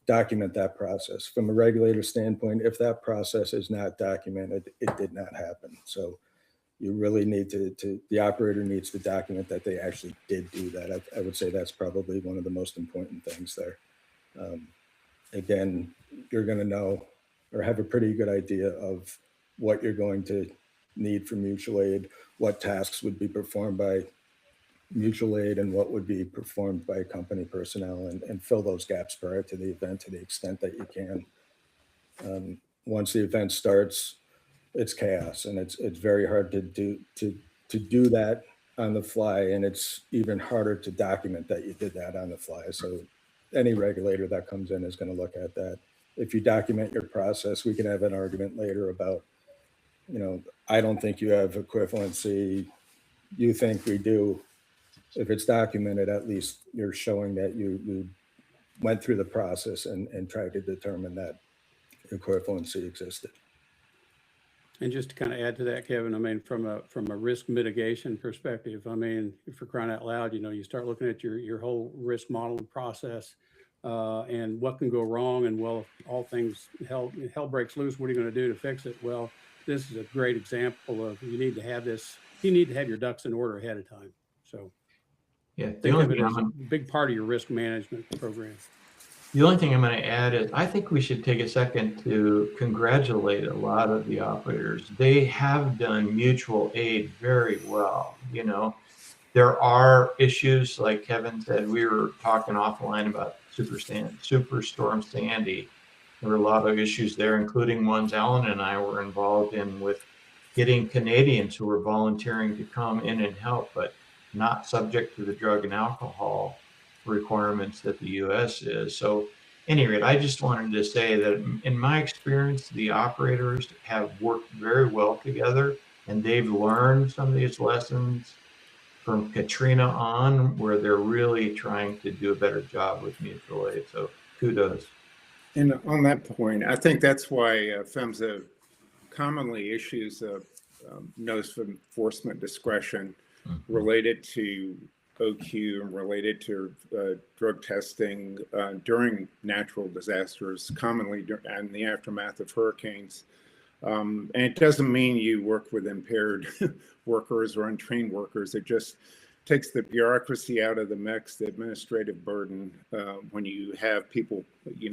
Document that process. From a regulator standpoint, if that process is not documented, it did not happen. So you really need the operator needs to document that they actually did do that. I would say that's probably one of the most important things there. Again, you're going to know or have a pretty good idea of what you're going to need for mutual aid, what tasks would be performed by mutual aid and what would be performed by company personnel, and fill those gaps prior to the event to the extent that you can. Once the event starts, it's chaos, and it's very hard to do that on the fly, and it's even harder to document that you did that on the fly. So any regulator that comes in is going to look at that. If you document your process, we can have an argument later about, I don't think you have equivalency. You think we do. If it's documented, at least you're showing that you went through the process and tried to determine that equivalency existed. And just to kind of add to that, Kevin, I mean, from a risk mitigation perspective, I mean, if you're crying out loud, you start looking at your whole risk model and process and what can go wrong. And well, if all things, hell breaks loose, what are you going to do to fix it? Well, this is a great example of you need to have your ducks in order ahead of time. So yeah, think of it as a big part of your risk management program. The only thing I'm going to add is I think we should take a second to congratulate a lot of the operators. They have done mutual aid very well. There are issues, like Kevin said, we were talking offline about Superstorm Sandy. There were a lot of issues there, including ones Alan and I were involved in with getting Canadians who were volunteering to come in and help, but not subject to the drug and alcohol requirements that the U.S. is. So, at any rate, I just wanted to say that in my experience, the operators have worked very well together, and they've learned some of these lessons from Katrina on, where they're really trying to do a better job with mutual aid. So kudos. And on that point, I think that's why PHMSA commonly issues a notice of enforcement discretion related to OQ and related to drug testing during natural disasters, commonly in the aftermath of hurricanes. And it doesn't mean you work with impaired workers or untrained workers. It just takes the bureaucracy out of the mix, the administrative burden, when you have people,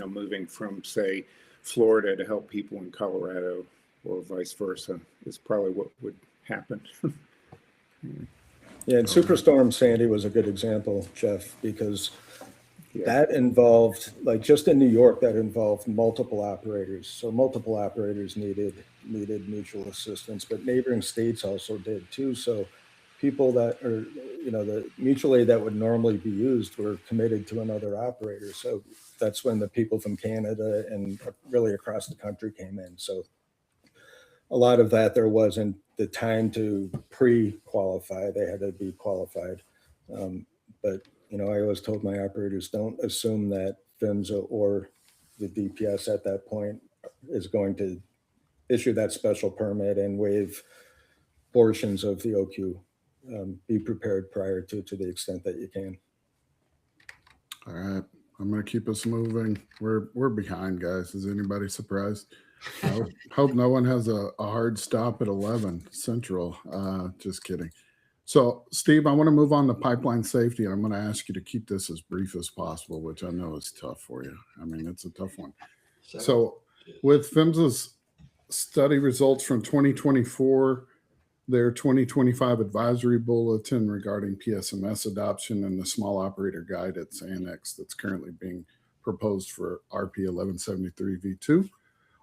moving from, say, Florida to help people in Colorado or vice versa, is probably what would happen. Yeah, and Superstorm Sandy was a good example, Jeff, because that involved, like just in New York, that involved multiple operators. So multiple operators needed mutual assistance, but neighboring states also did too. So people that are, the mutual aid that would normally be used were committed to another operator. So that's when the people from Canada and really across the country came in. So a lot of that, there wasn't the time to pre-qualify. They had to be qualified. But I always told my operators, don't assume that PHMSA or the DPS at that point is going to issue that special permit and waive portions of the OQ. Be prepared prior to the extent that you can. All right, I'm going to keep us moving. We're behind, guys. Is anybody surprised? I hope no one has a hard stop at 11 Central. Just kidding. So, Steve, I want to move on to pipeline safety. I'm going to ask you to keep this as brief as possible, which I know is tough for you. I mean, it's a tough one. So, with PHMSA's study results from 2024, their 2025 advisory bulletin regarding PSMS adoption, and the small operator guide it's annexed that's currently being proposed for RP 1173 V2,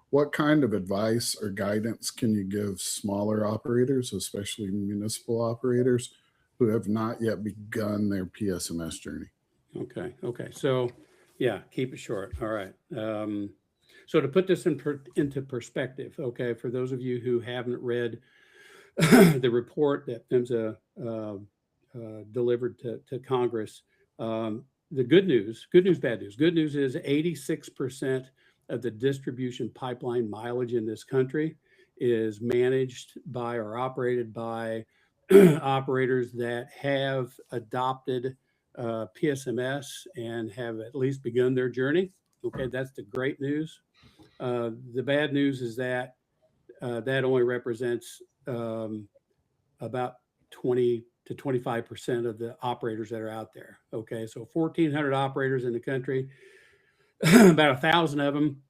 what kind of advice or guidance can you give smaller operators, especially municipal operators, who have not yet begun their PSMS journey? Okay. So, yeah, keep it short. All right. So to put this into perspective, okay, for those of you who haven't read the report that PHMSA delivered to Congress, the good news, bad news. Good news is 86% of the distribution pipeline mileage in this country is managed by or operated by operators that have adopted PSMS and have at least begun their journey. Okay, that's the great news. The bad news is that that only represents about 20 to 25% of the operators that are out there. Okay, so 1,400 operators in the country. About 1,000 of them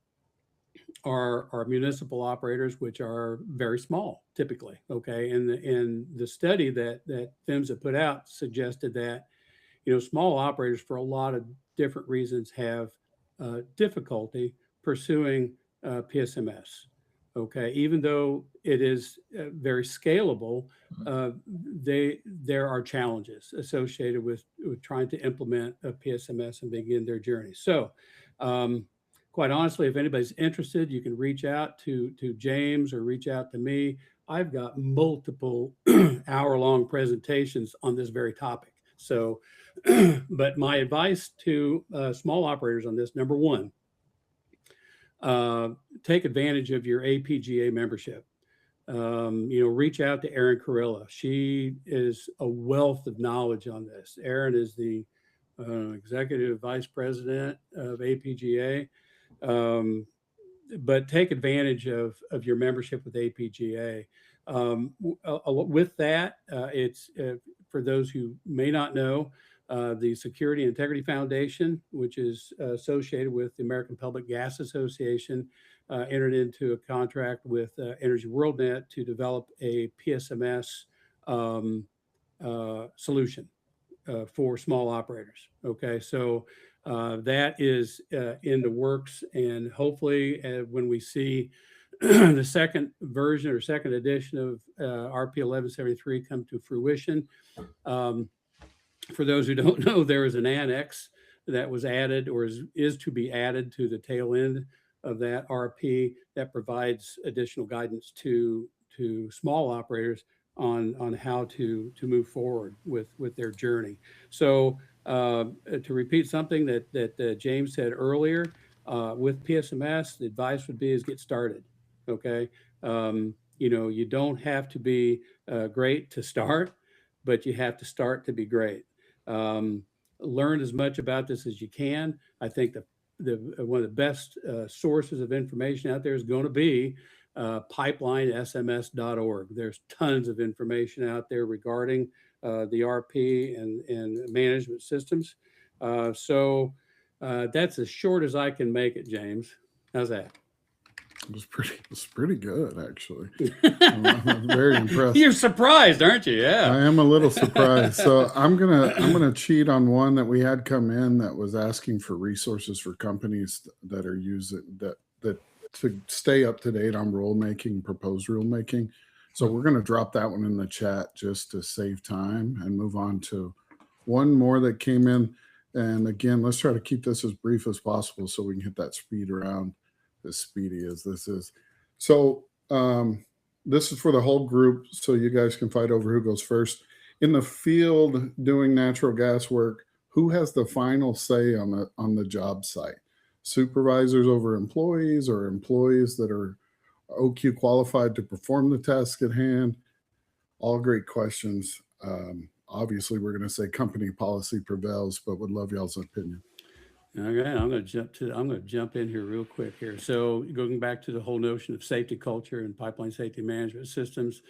are municipal operators, which are very small typically. Okay, and the study that PHMSA put out suggested that small operators, for a lot of different reasons, have difficulty pursuing PSMS. Okay, even though it is very scalable, there are challenges associated with trying to implement a PSMS and begin their journey. So, quite honestly, if anybody's interested, you can reach out to James or reach out to me. I've got multiple hour-long presentations on this very topic. So, but my advice to small operators on this: number one, take advantage of your APGA membership. Reach out to Erin Carilla. She is a wealth of knowledge on this. Erin is the executive vice president of APGA. But take advantage of your membership with APGA. With that, it's for those who may not know, the Security and Integrity Foundation, which is associated with the American Public Gas Association, entered into a contract with Energy WorldNet to develop a PSMS solution for small operators. Okay, so that is in the works, and hopefully when we see the second version or second edition of RP 1173 come to fruition. For those who don't know, there is an annex that was added or is to be added to the tail end of that RP that provides additional guidance to small operators on how to move forward with their journey. So to repeat something that James said earlier, with PSMS, the advice would be is get started. Okay, you don't have to be great to start, but you have to start to be great. Learn as much about this as you can. I think one of the best sources of information out there is going to be pipelinesms.org. There's tons of information out there regarding the RP and management systems. So that's as short as I can make it, James. How's that? It was pretty good, actually. I'm very impressed. You're surprised, aren't you? Yeah. I am a little surprised. So I'm gonna cheat on one that we had come in that was asking for resources for companies that are using that to stay up to date on proposed rulemaking. So we're gonna drop that one in the chat just to save time and move on to one more that came in. And again, let's try to keep this as brief as possible so we can hit that speed round as speedy as this is. So this is for the whole group, so you guys can fight over who goes first. In the field doing natural gas work, who has the final say on the job site? Supervisors over employees, or employees that are OQ qualified to perform the task at hand? All great questions. Obviously, we're going to say company policy prevails, but would love y'all's opinion. Okay, I'm going to jump in here real quick here. So going back to the whole notion of safety culture and pipeline safety management systems,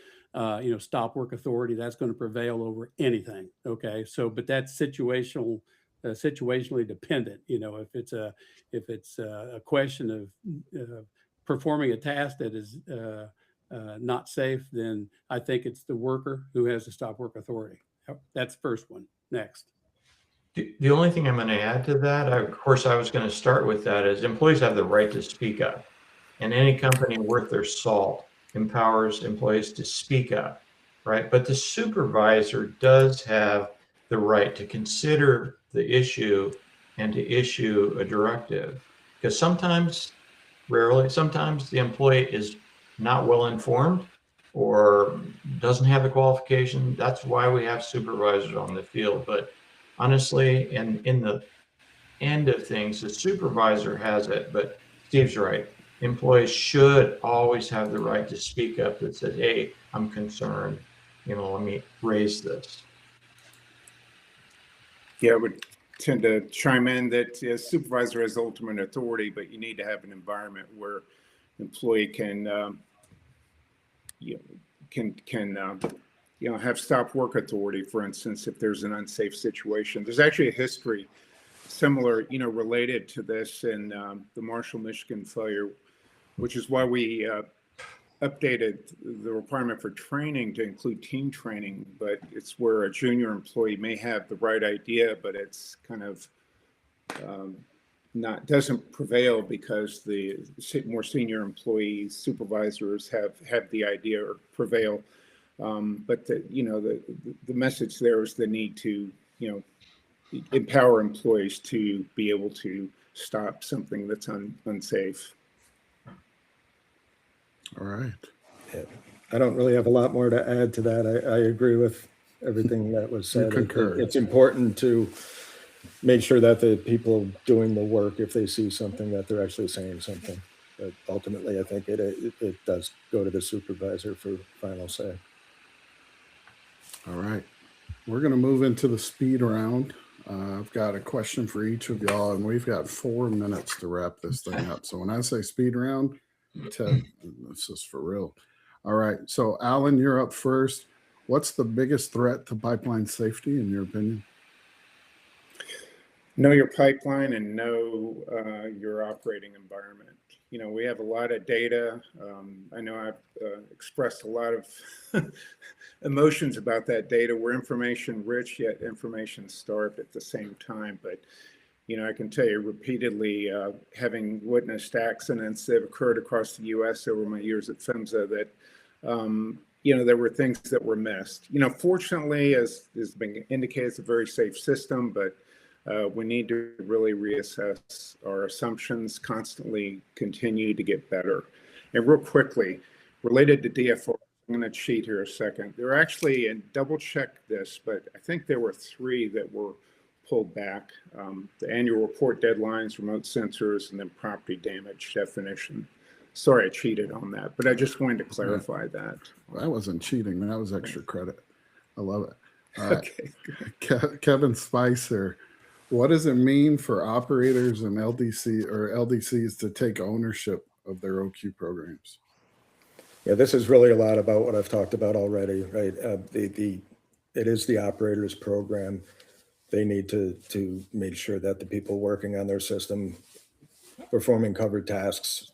stop work authority, that's going to prevail over anything. Okay, so but that's situationally dependent. If it's a question of performing a task that is not safe, then I think it's the worker who has the stop work authority. That's the first one. Next. The only thing I'm going to add to that, of course, I was going to start with that, is employees have the right to speak up. And any company worth their salt empowers employees to speak up, right? But the supervisor does have the right to consider the issue and to issue a directive. Because sometimes the employee is not well informed or doesn't have the qualification. That's why we have supervisors on the field. But honestly, and in the end of things, the supervisor has it, but Steve's right. Employees should always have the right to speak up that says, hey, I'm concerned, let me raise this. Yeah, I would tend to chime in that a supervisor has ultimate authority, but you need to have an environment where employee can have stop work authority, for instance, if there's an unsafe situation. There's actually a history similar, related to this in the Marshall, Michigan failure, which is why we updated the requirement for training to include team training, but it's where a junior employee may have the right idea, but it's kind of doesn't prevail because the more senior employees, supervisors have the idea or prevail. But the message there is the need to, empower employees to be able to stop something that's unsafe. All right. Yeah. I don't really have a lot more to add to that. I agree with everything that was said. It's important to make sure that the people doing the work, if they see something, that they're actually saying something. But ultimately, I think it does go to the supervisor for final say. All right. We're going to move into the speed round. I've got a question for each of y'all, and we've got 4 minutes to wrap this thing up. So when I say speed round, Ted, this is for real. All right. So Alan, you're up first. What's the biggest threat to pipeline safety in your opinion? Know your pipeline and know your operating environment. We have a lot of data. I know I've expressed a lot of emotions about that data. We're information rich, yet information starved at the same time. But, I can tell you repeatedly, having witnessed accidents that have occurred across the U.S. over my years at PHMSA, that there were things that were missed. Fortunately, as has been indicated, it's a very safe system, but we need to really reassess our assumptions, constantly continue to get better. And real quickly, related to DFR, I'm going to cheat here a second. There are actually, and double check this, but I think there were 3 that were pulled back. The annual report deadlines, remote sensors, and then property damage definition. Sorry, I cheated on that, but I just wanted to clarify that. Well, that wasn't cheating. That was extra credit. I love it. Okay. Kevin Speicher, what does it mean for operators and LDCs to take ownership of their OQ programs? Yeah, this is really a lot about what I've talked about already, right? It is the operator's program. They need to make sure that the people working on their system, performing covered tasks,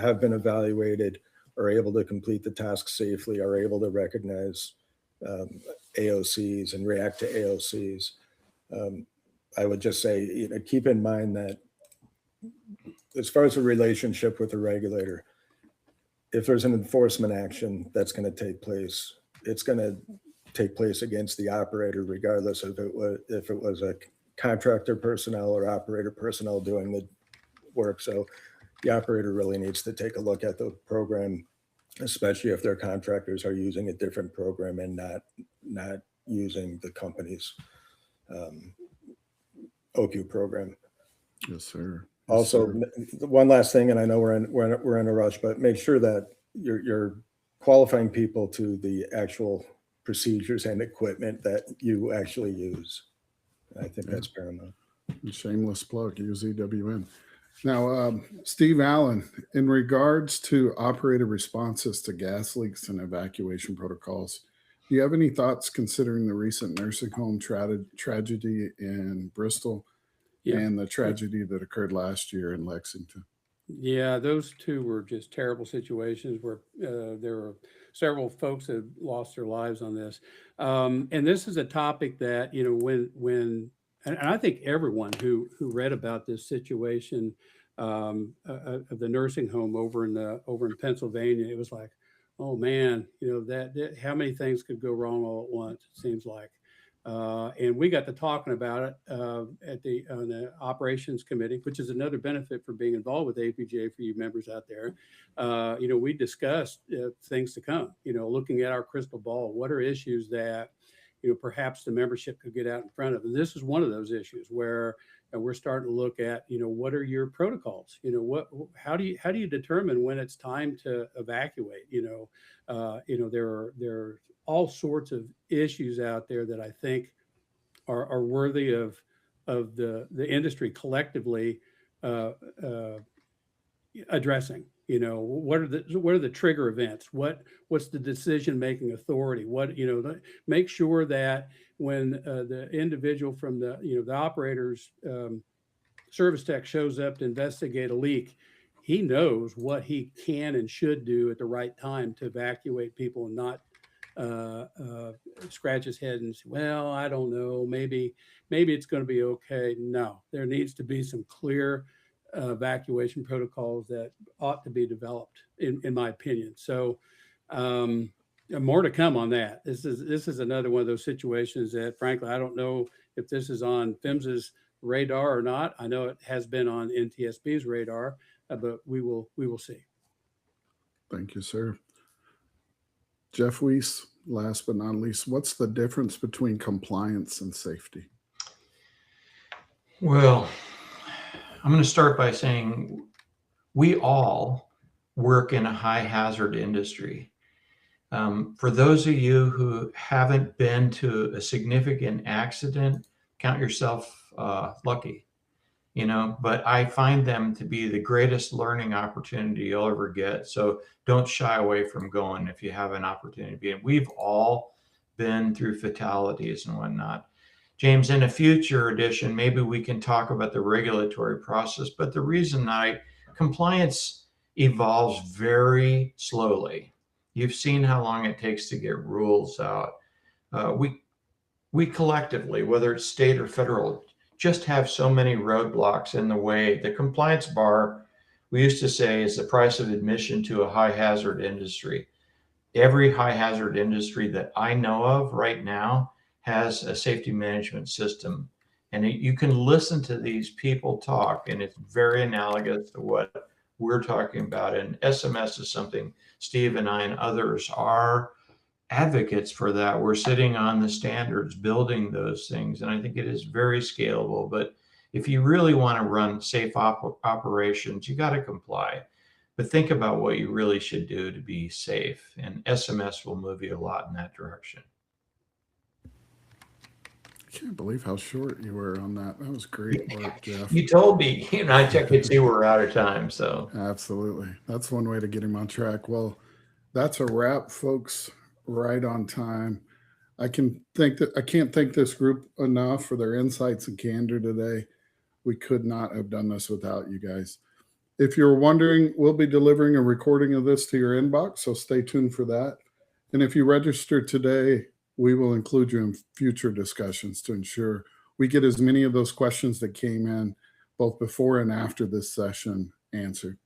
have been evaluated, are able to complete the tasks safely, are able to recognize AOCs and react to AOCs. I would just say, keep in mind that as far as the relationship with the regulator, if there's an enforcement action that's going to take place, it's going to take place against the operator, regardless of if it was a contractor personnel or operator personnel doing the work. So the operator really needs to take a look at the program, especially if their contractors are using a different program and not using the company's OQ program. Yes, sir. Also, one last thing, and I know we're in a rush, but make sure that you're qualifying people to the actual procedures and equipment that you actually use. I think that's paramount. Shameless plug, use EWN. Now, Steve Allen, in regards to operator responses to gas leaks and evacuation protocols, do you have any thoughts considering the recent nursing home tragedy in Bristol and the tragedy that occurred last year in Lexington? Yeah, those 2 were just terrible situations where there were several folks that lost their lives on this. And this is a topic that, and I think everyone who read about this situation of the nursing home over in Pennsylvania, it was like, oh man, that how many things could go wrong all at once, it seems like. And we got to talking about it on the operations committee, which is another benefit for being involved with APJ for you members out there. We discussed things to come, looking at our crystal ball. What are issues that, perhaps the membership could get out in front of? And this is one of those issues where we're starting to look at, what are your protocols? How do you determine when it's time to evacuate? There are all sorts of issues out there that I think are worthy of the industry collectively addressing. What are the trigger events? What's the decision-making authority? Make sure that when the individual from the operator's service tech shows up to investigate a leak, he knows what he can and should do at the right time to evacuate people and not scratch his head and say, well, I don't know, maybe it's going to be okay. No, there needs to be some clear evacuation protocols that ought to be developed, in my opinion. So more to come on that. This is another one of those situations that, frankly, I don't know if this is on PHMSA's radar or not. I know it has been on NTSB's radar, but we will see. Thank you, sir. Jeff Wiese, last but not least, what's the difference between compliance and safety? Well, I'm going to start by saying we all work in a high hazard industry. For those of you who haven't been to a significant accident, count yourself lucky, but I find them to be the greatest learning opportunity you'll ever get. So don't shy away from going if you have an opportunity to be in. We've all been through fatalities and whatnot. James, in a future edition, maybe we can talk about the regulatory process, but the reason compliance evolves very slowly. You've seen how long it takes to get rules out. We collectively, whether it's state or federal, just have so many roadblocks in the way. The compliance bar, we used to say, is the price of admission to a high hazard industry. Every high hazard industry that I know of right now has a safety management system. And you can listen to these people talk, and it's very analogous to what we're talking about. And SMS is something Steve and I and others are advocates for that. We're sitting on the standards, building those things. And I think it is very scalable. But if you really want to run safe operations, you got to comply. But think about what you really should do to be safe. And SMS will move you a lot in that direction. I can't believe how short you were on that. That was great work, Jeff. You told me, I could see we're out of time. So Absolutely. That's one way to get him on track. Well, that's a wrap, folks. Right on time. I can't thank this group enough for their insights and candor today. We could not have done this without you guys. If you're wondering, we'll be delivering a recording of this to your inbox, so stay tuned for that. And if you register today, we will include you in future discussions to ensure we get as many of those questions that came in both before and after this session answered.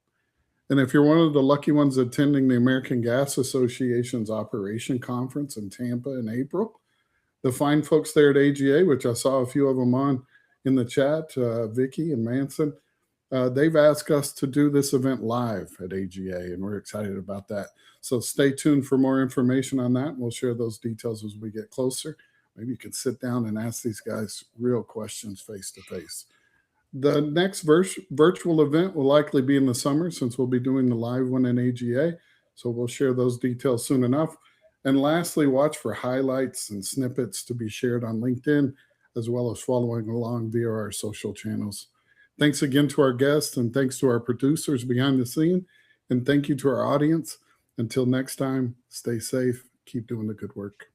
And if you're one of the lucky ones attending the American Gas Association's Operation Conference in Tampa in April, the fine folks there at AGA, which I saw a few of them on in the chat, Vicky and Manson, they've asked us to do this event live at AGA, and we're excited about that. So stay tuned for more information on that, and we'll share those details as we get closer. Maybe you can sit down and ask these guys real questions face to face. The next virtual event will likely be in the summer, since we'll be doing the live one in AGA. So we'll share those details soon enough. And lastly, watch for highlights and snippets to be shared on LinkedIn, as well as following along via our social channels. Thanks again to our guests, and thanks to our producers behind the scene. And thank you to our audience. Until next time, stay safe, keep doing the good work.